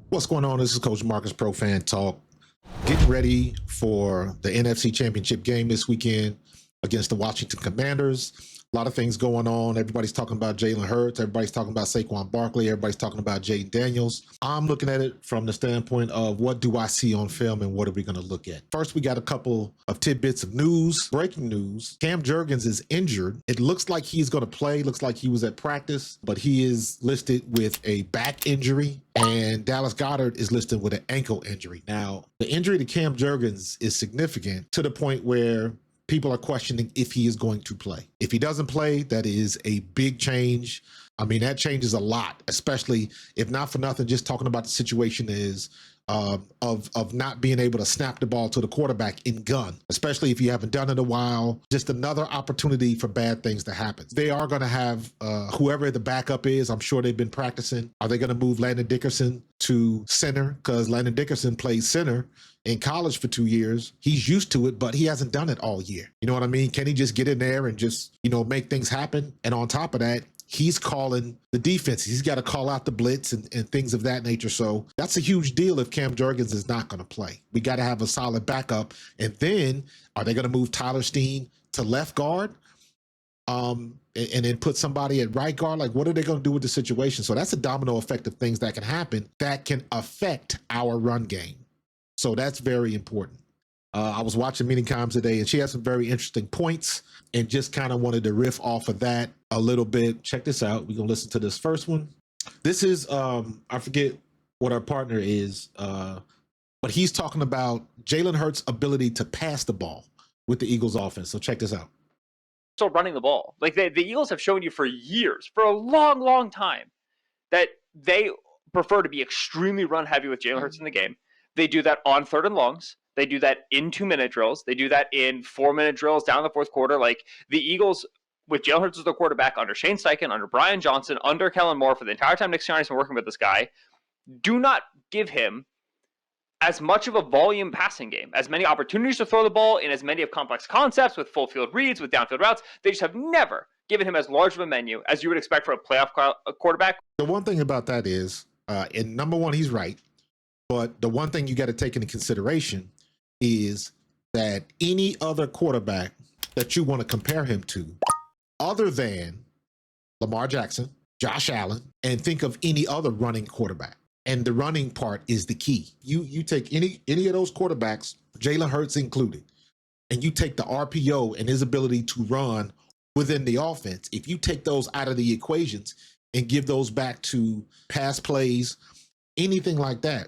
What's going on? This is Coach Marcus Pro Fan Talk. Getting ready for the NFC Championship game this weekend against the Washington Commanders. A lot of things going on. Everybody's talking about Jalen Hurts. Everybody's talking about Saquon Barkley. Everybody's talking about Jaden Daniels. I'm looking at it from the standpoint of what do I see on film and what are we going to look at? First, we got a couple of tidbits of news. Breaking news. Cam Jurgens is injured. It looks like he's going to play. Looks like he was at practice, but he is listed with a back injury. And Dallas Goedert is listed with an ankle injury. Now, the injury to Cam Jurgens is significant to the point where people are questioning if he is going to play. If he doesn't play, that is a big change. I mean, that changes a lot, especially if not for nothing, just talking about the situation is of not being able to snap the ball to the quarterback in gun, especially if you haven't done it in a while. Just another opportunity for bad things to happen. They are going to have whoever the backup is. I'm sure they've been practicing. Are they going to move Landon Dickerson to center? Because Landon Dickerson played center in college for 2 years. He's used to it, but he hasn't done it all year. You know what I mean? Can he just get in there and just, make things happen? And on top of that, he's calling the defense. He's got to call out the blitz and things of that nature. So that's a huge deal if Cam Jurgens is not going to play. We got to have a solid backup. And then are they going to move Tyler Steen to left guard? And then put somebody at right guard? Like, what are they going to do with the situation? So that's a domino effect of things that can happen that can affect our run game. So that's very important. I was watching Mina Kimes today, and she had some very interesting points and just kind of wanted to riff off of that a little bit. Check this out. We're going to listen to this first one. This is, I forget what our partner is, but he's talking about Jalen Hurts' ability to pass the ball with the Eagles offense. So check this out. Still running the ball. Like the Eagles have shown you for years, for a long, long time, that they prefer to be extremely run heavy with Jalen Hurts in the game. They do that on third and longs. They do that in 2-minute drills. They do that in 4-minute drills down the fourth quarter. Like the Eagles, with Jalen Hurts as their quarterback, under Shane Steichen, under Brian Johnson, under Kellen Moore, for the entire time Nick Sirianni's been working with this guy, do not give him as much of a volume passing game, as many opportunities to throw the ball in as many of complex concepts with full field reads, with downfield routes. They just have never given him as large of a menu as you would expect for a playoff quarterback. The one thing about that is, and number one, he's right. But the one thing you got to take into consideration is that any other quarterback that you want to compare him to, other than Lamar Jackson, Josh Allen, and think of any other running quarterback. And the running part is the key. You take any of those quarterbacks, Jalen Hurts included, and you take the RPO and his ability to run within the offense. If you take those out of the equations and give those back to pass plays, anything like that,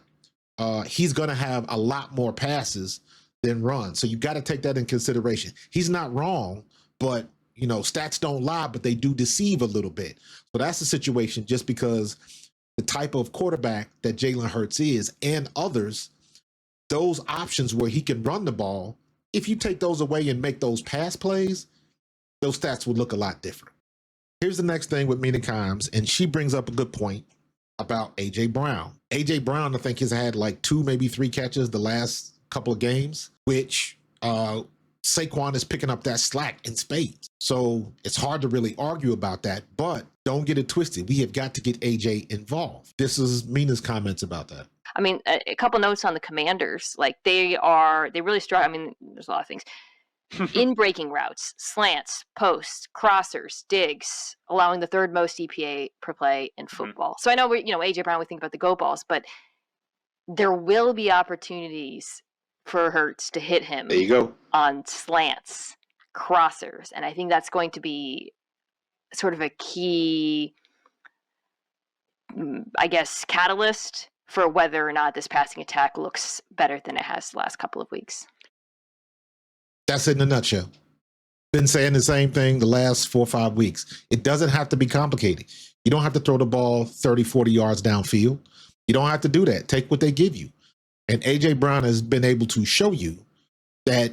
he's going to have a lot more passes than runs. So you got to take that in consideration. He's not wrong, but stats don't lie, but they do deceive a little bit. So that's the situation, just because the type of quarterback that Jalen Hurts is and others, those options where he can run the ball, if you take those away and make those pass plays, those stats would look a lot different. Here's the next thing with Mina Kimes, and she brings up a good point about A.J. Brown. A.J. Brown, I think, has had like 2, maybe 3 catches the last couple of games, which Saquon is picking up that slack in spades. So it's hard to really argue about that, but don't get it twisted. We have got to get A.J. involved. This is Mina's comments about that. I mean, a couple notes on the Commanders. Like they really struggle. I mean, there's a lot of things. In breaking routes, slants, posts, crossers, digs, allowing the third most EPA per play in football. So I know AJ Brown, we think about the go balls, but there will be opportunities for Hurts to hit him. There you go. On slants, crossers, and I think that's going to be sort of a key, I guess, catalyst for whether or not this passing attack looks better than it has the last couple of weeks. That's it in a nutshell. Been saying the same thing the last 4 or 5 weeks. It doesn't have to be complicated. You don't have to throw the ball 30, 40 yards downfield. You don't have to do that. Take what they give you. And A.J. Brown has been able to show you that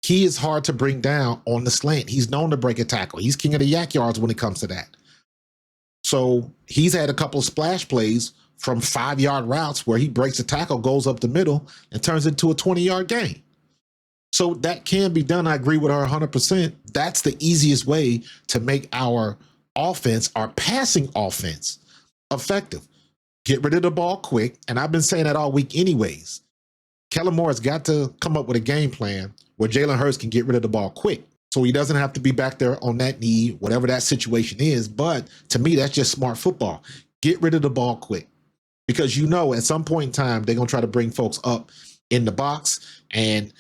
he is hard to bring down on the slant. He's known to break a tackle. He's king of the yak yards when it comes to that. So he's had a couple of splash plays from 5-yard routes where he breaks a tackle, goes up the middle, and turns it into a 20-yard gain. So that can be done. I agree with her 100%. That's the easiest way to make our offense, our passing offense, effective. get rid of the ball quick. And I've been saying that all week anyways. Kellen Moore has got to come up with a game plan where Jalen Hurts can get rid of the ball quick. So he doesn't have to be back there on that knee, whatever that situation is. But to me, that's just smart football. Get rid of the ball quick. Because at some point in time, they're going to try to bring folks up in the box. And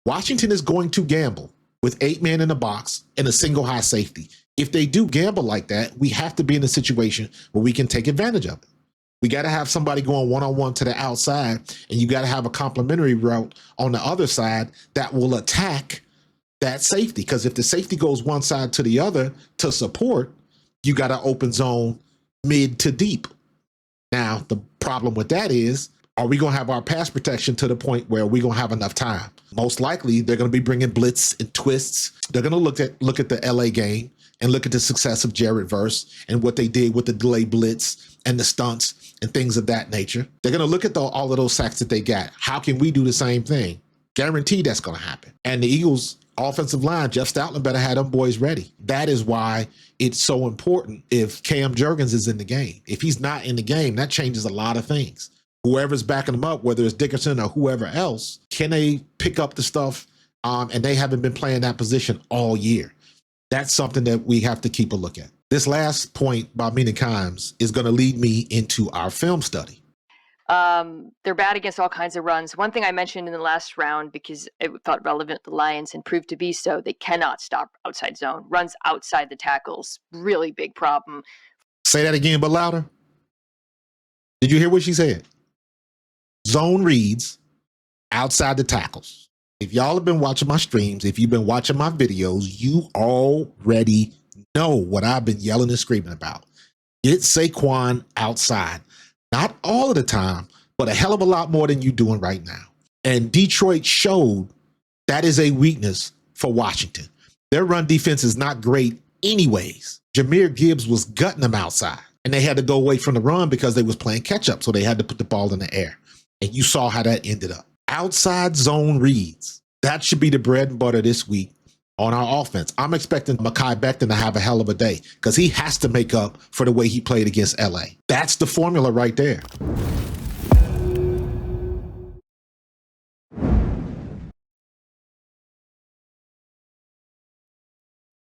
Washington is going to gamble with 8 men in the box and a single high safety. If they do gamble like that, we have to be in a situation where we can take advantage of it. We got to have somebody going one-on-one to the outside, and you got to have a complementary route on the other side that will attack that safety. Because if the safety goes one side to the other to support, you got an open zone mid to deep. Now, the problem with that is, are we going to have our pass protection to the point where we're going to have enough time? Most likely, they're going to be bringing blitz and twists. They're going to look at the LA game and look at the success of Jared Verse and what they did with the delay blitz and the stunts and things of that nature. They're going to look at all of those sacks that they got. How can we do the same thing? Guaranteed that's going to happen. And the Eagles' offensive line, Jeff Stoutland better have them boys ready. That is why it's so important if Cam Jurgens is in the game. If he's not in the game, that changes a lot of things. Whoever's backing them up, whether it's Dickerson or whoever else, can they pick up the stuff? And they haven't been playing that position all year. That's something that we have to keep a look at. This last point by Mina Kimes is going to lead me into our film study. They're bad against all kinds of runs. One thing I mentioned in the last round, because it felt relevant to the Lions and proved to be so, they cannot stop outside zone. Runs outside the tackles, really big problem. Say that again, but louder. Did you hear what she said? Zone reads outside the tackles. If y'all have been watching my streams, if you've been watching my videos, you already know what I've been yelling and screaming about. Get Saquon outside. Not all of the time, but a hell of a lot more than you're doing right now. And Detroit showed that is a weakness for Washington. Their run defense is not great anyways. Jahmyr Gibbs was gutting them outside, and they had to go away from the run because they was playing catch up, so they had to put the ball in the air. And you saw how that ended up. Outside zone reads. That should be the bread and butter this week on our offense. I'm expecting Mekhi Becton to have a hell of a day because he has to make up for the way he played against LA. That's the formula right there.